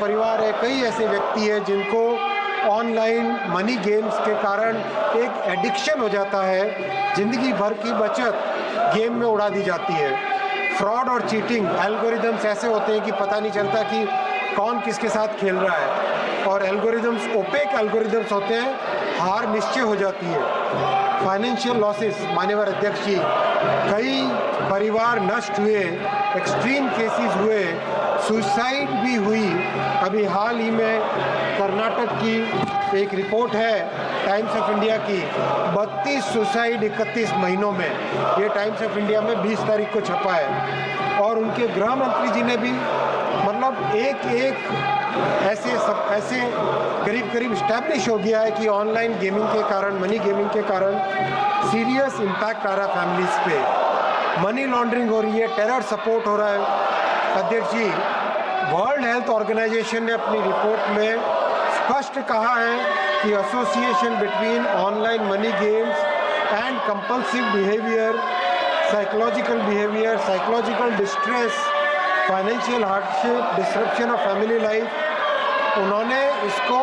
परिवार है, कई ऐसे व्यक्ति हैं जिनको ऑनलाइन मनी गेम्स के कारण एक एडिक्शन हो जाता है, ज़िंदगी भर की बचत गेम में उड़ा दी जाती है। फ्रॉड और चीटिंग एल्गोरिदम्स ऐसे होते हैं कि पता नहीं चलता कि कौन किसके साथ खेल रहा है, और एल्गोरिदम्स ओपेक एल्गोरिदम्स होते हैं, हार निश्चय हो जाती है। फाइनेंशियल लॉसेस, माननीय अध्यक्ष जी, कई परिवार नष्ट हुए, एक्सट्रीम केसेस हुए, सुसाइड भी हुई। अभी हाल ही में कर्नाटक की एक रिपोर्ट है टाइम्स ऑफ इंडिया की, 32 सुसाइड 31 महीनों में, ये टाइम्स ऑफ इंडिया में 20 तारीख को छपा है। और उनके गृह मंत्री जी ने भी मतलब एक ऐसे करीब इस्टेब्लिश हो गया है कि ऑनलाइन गेमिंग के कारण, मनी गेमिंग के कारण सीरियस इम्पैक्ट आ रहा है फैमिलीज पे, मनी लॉन्ड्रिंग हो रही है, टेरर सपोर्ट हो रहा है। अध्यक्ष जी, वर्ल्ड हेल्थ ऑर्गेनाइजेशन ने अपनी रिपोर्ट में स्पष्ट कहा है कि association between online money games and compulsive behaviour, psychological distress, financial hardship, disruption of family life, उन्होंने इसको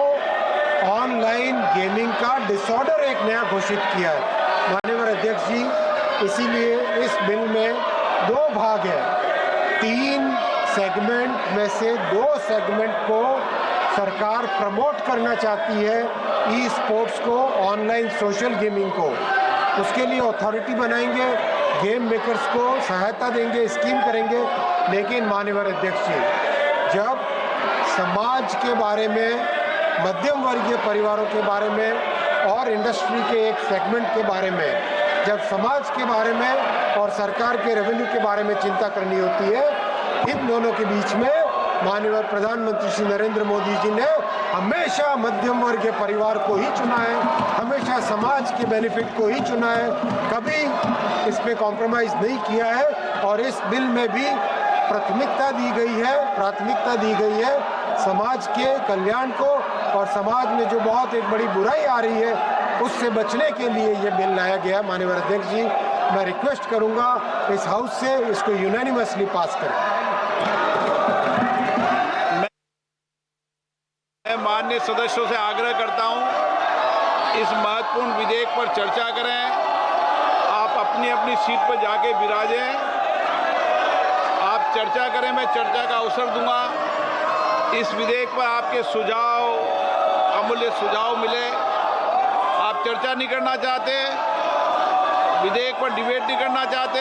ऑनलाइन गेमिंग का डिसऑर्डर एक नया घोषित किया है। माननीय अध्यक्ष जी, इसीलिए इस बिल में 2 भाग है, 3 सेगमेंट में से 2 सेगमेंट को सरकार प्रमोट करना चाहती है, ई स्पोर्ट्स को, ऑनलाइन सोशल गेमिंग को। उसके लिए अथॉरिटी बनाएंगे, गेम मेकर्स को सहायता देंगे, स्कीम करेंगे। लेकिन माननीय अध्यक्ष जी, जब समाज के बारे में, मध्यम वर्गीय परिवारों के बारे में और इंडस्ट्री के एक सेगमेंट के बारे में, जब समाज के बारे में और सरकार के रेवेन्यू के बारे में चिंता करनी होती है, इन दोनों के बीच में माननीय प्रधानमंत्री श्री नरेंद्र मोदी जी ने हमेशा मध्यम वर्ग के परिवार को ही चुना है, हमेशा समाज के बेनिफिट को ही चुना है, कभी इसमें कॉम्प्रोमाइज नहीं किया है। और इस बिल में भी प्राथमिकता दी गई है समाज के कल्याण को, और समाज में जो बहुत एक बड़ी बुराई आ रही है उससे बचने के लिए ये बिल लाया गया। माननीय अध्यक्ष जी, मैं रिक्वेस्ट करूंगा इस हाउस से इसको यूनानिमसली पास करें। मैं माननीय सदस्यों से आग्रह करता हूं, इस महत्वपूर्ण विधेयक पर चर्चा करें। आप अपनी अपनी सीट पर जाके विराजें, आप चर्चा करें, मैं चर्चा का अवसर दूंगा। इस विधेयक पर आपके सुझाव, अमूल्य सुझाव मिले। आप चर्चा नहीं करना चाहते, विधेयक पर डिबेट नहीं करना चाहते,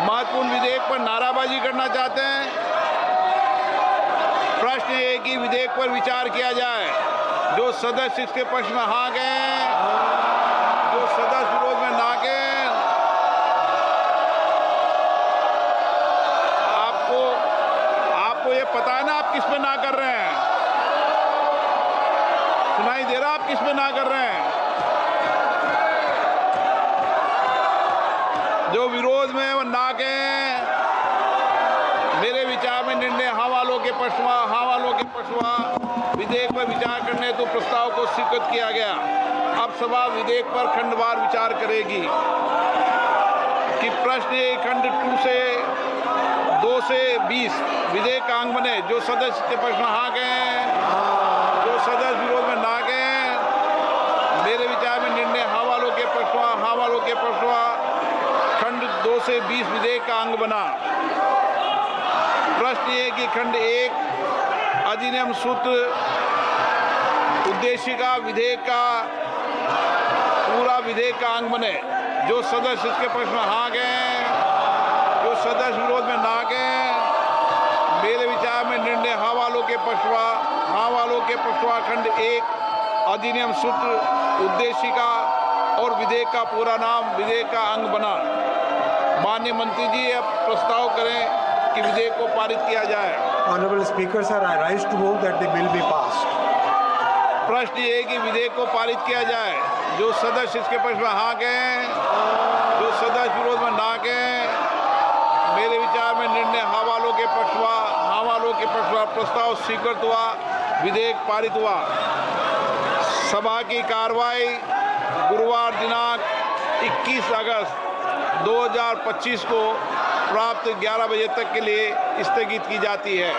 महत्वपूर्ण विधेयक पर नाराबाजी करना चाहते हैं, प्रश्न ये कि विधेयक पर विचार किया जाए। जो सदस्य इसके पक्ष में हाँ गए, जो सदस्य विरोध में ना गए, आपको ये पता है ना आप किस पे ना कर रहे हैं? सुनाई दे रहा आप किस पे ना कर रहे हैं? जो विरोध में वो ना गए, मेरे विचार में निर्णय हाँ वालों के पक्षवा विधेयक पर विचार करने हेतु प्रस्ताव को स्वीकृत किया गया। अब सभा विधेयक पर खंडवार विचार करेगी कि प्रश्न खंड 2 से 20 विधेयक का अंग बने। जो सदस्य के पक्ष में हाँ गए, जो सदस्य विरोध में ना गए, मेरे विचार में निर्णय हाँ वालों के पक्षवा खंड 2 से 20 विधेयक का अंग बना। प्रश्न ये कि खंड 1 अधिनियम सूत्र उद्देशिका विधेयक का पूरा विधेयक का अंग बने। जो सदस्य इसके पक्ष में हाँ गए, जो सदस्य विरोध में ना गए, मेरे विचार में निर्णय हाँ वालों के पक्षवा खंड 1 अधिनियम सूत्र उद्देशिका और विधेयक का पूरा नाम विधेयक का अंग बना। माननीय मंत्री जी अब प्रस्ताव करें कि विधेयक को पारित किया जाए। Honorable Speaker, sir, I rise to move that the bill be passed. प्रश्न ये है कि विधेयक को पारित किया जाए। जो सदस्य इसके पक्ष में हाँ गए, जो सदस्य विरोध में ना गए, मेरे विचार में निर्णय हाँ वालों के पक्षवा प्रस्ताव स्वीकृत हुआ, विधेयक पारित हुआ। सभा की कार्रवाई गुरुवार दिनांक 21 अगस्त 2025 को प्राप्त 11 बजे तक के लिए स्थगित की जाती है।